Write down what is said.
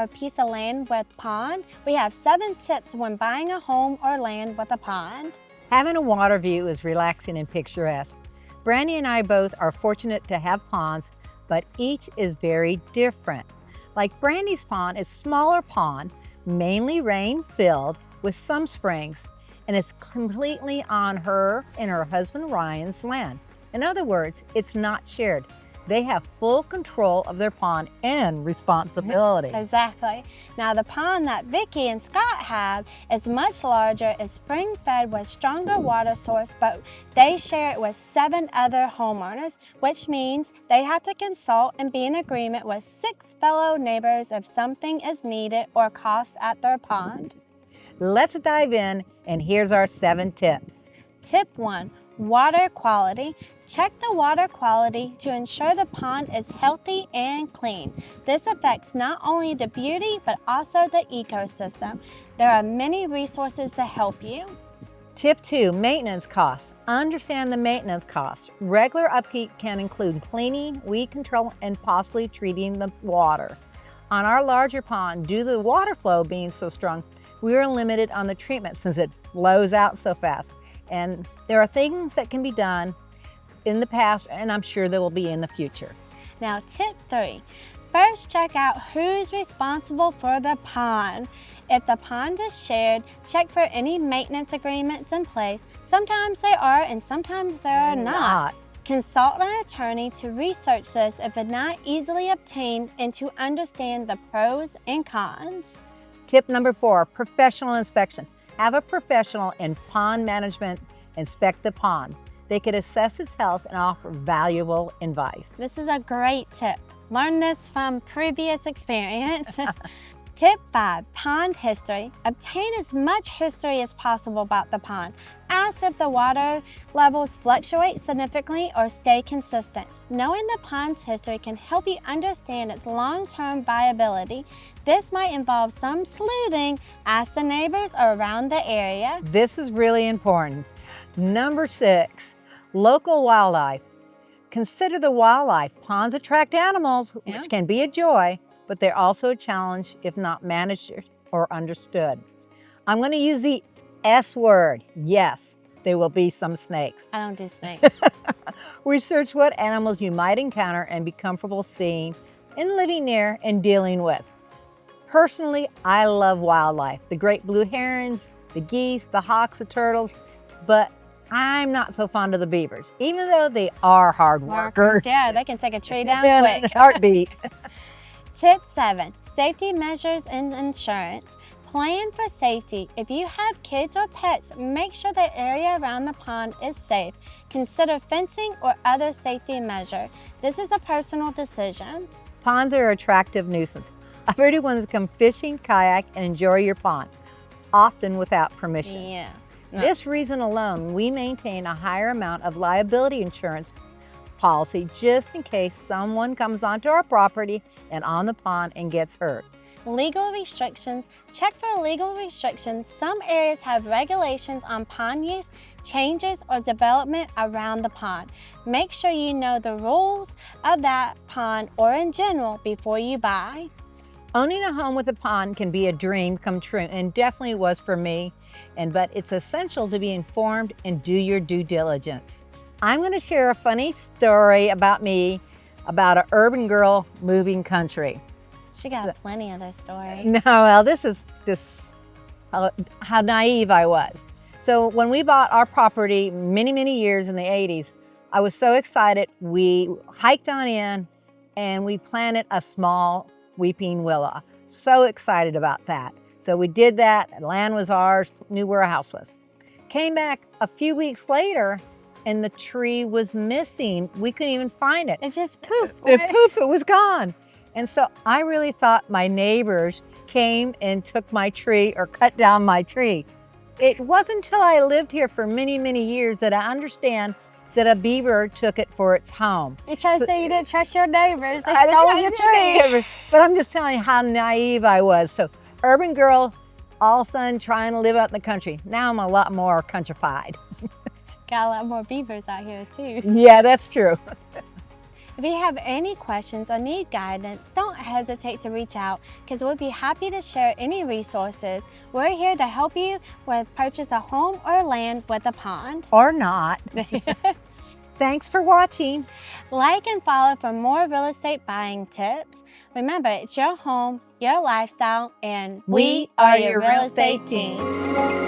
a piece of land with pond, we have 7 tips when buying a home or land with a pond. Having a water view is relaxing and picturesque. Brandi and I both are fortunate to have ponds, but each is very different. Like Brandi's pond is a smaller pond, mainly rain-filled with some springs, and it's completely on her and her husband Ryan's land. In other words, it's not shared. They have full control of their pond and responsibility. Exactly. Now the pond that Vicki and Scott have is much larger. It's spring-fed with stronger water source, but they share it with 7 other homeowners, which means they have to consult and be in agreement with 6 fellow neighbors if something is needed or costs at their pond. Let's dive in, and here's our 7 tips. Tip 1, water quality. Check the water quality to ensure the pond is healthy and clean. This affects not only the beauty, but also the ecosystem. There are many resources to help you. Tip 2, maintenance costs. Understand the maintenance costs. Regular upkeep can include cleaning, weed control, and possibly treating the water. On our larger pond, due to the water flow being so strong, we are limited on the treatment since it flows out so fast. And there are things that can be done in the past, and I'm sure there will be in the future. Now, tip 3. First, check out who's responsible for the pond. If the pond is shared, check for any maintenance agreements in place. Sometimes there are, and sometimes there are not. Consult an attorney to research this if it's not easily obtained and to understand the pros and cons. Tip number 4, professional inspection. Have a professional in pond management inspect the pond. They could assess its health and offer valuable advice. This is a great tip. Learn this from previous experience. Tip 5, pond history. Obtain as much history as possible about the pond. Ask if the water levels fluctuate significantly or stay consistent. Knowing the pond's history can help you understand its long-term viability. This might involve some sleuthing. Ask the neighbors around the area. This is really important. Number 6, local wildlife. Consider the wildlife. Ponds attract animals, which can be a joy, but they're also a challenge if not managed or understood. I'm going to use the S word. Yes, there will be some snakes. I don't do snakes. Research what animals you might encounter and be comfortable seeing and living near and dealing with. Personally, I love wildlife. The great blue herons, the geese, the hawks, the turtles, but I'm not so fond of the beavers, even though they are hard workers. Yeah, they can take a tree down In quick. a heartbeat. Tip 7, safety measures and insurance. Plan for safety. If you have kids or pets, make sure the area around the pond is safe. Consider fencing or other safety measure. This is a personal decision. Ponds are an attractive nuisance. Everyone wants to come fishing, kayak, and enjoy your pond, often without permission. Yeah. This reason alone, we maintain a higher amount of liability insurance policy just in case someone comes onto our property and on the pond and gets hurt. Legal restrictions. Check for legal restrictions. Some areas have regulations on pond use, changes, or development around the pond. Make sure you know the rules of that pond or in general before you buy. Owning a home with a pond can be a dream come true, and definitely was for me. But it's essential to be informed and do your due diligence. I'm going to share a funny story about me, about an urban girl moving country. She got plenty of those stories. No, well, this is how naive I was. So when we bought our property many years in the 80s, I was so excited. We hiked on in and we planted a small weeping willow. So excited about that. So we did that, land was ours, knew where our house was. Came back a few weeks later and the tree was missing. We couldn't even find it. It just poof. It was gone. And so I really thought my neighbors came and took my tree or cut down my tree. It wasn't until I lived here for many years that I understand that a beaver took it for its home. You try to say you didn't trust your neighbors. They stole your tree. But I'm just telling you how naive I was. So urban girl, all of a sudden trying to live out in the country. Now I'm a lot more countrified. Got a lot more beavers out here too. Yeah, that's true. If you have any questions or need guidance, don't hesitate to reach out because we'll be happy to share any resources. We're here to help you with purchase a home or land with a pond. Or not. Thanks for watching. Like and follow for more real estate buying tips. Remember, it's your home, your lifestyle, and We are your real estate team.